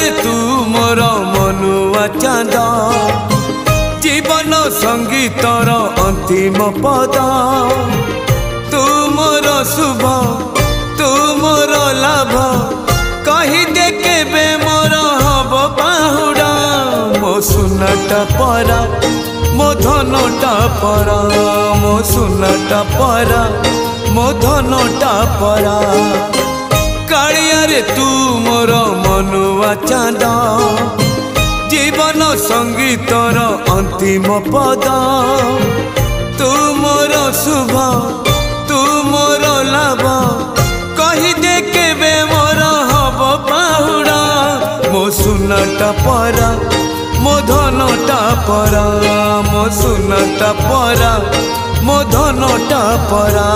रे तू मोर मनुआ चांद जीवन संगीतर अंतिम पद तू मोर शुभ तू मोर लाभ कही दे केबे मोर हब बाहुड़ा मो सुनाटा परा मो धनटा परा मो सुनाटा परा मो धनटा परा कालिया रे तू मोर मनुआ चांद जीवन संगीतर अंतिम पद तू मोर शुभ तू मोर लाभ कही दे केबे मोर हब बाहुड़ा मो सुनाटा परा मो धनटा परा मो सुनाटा परा मो धनटा परा।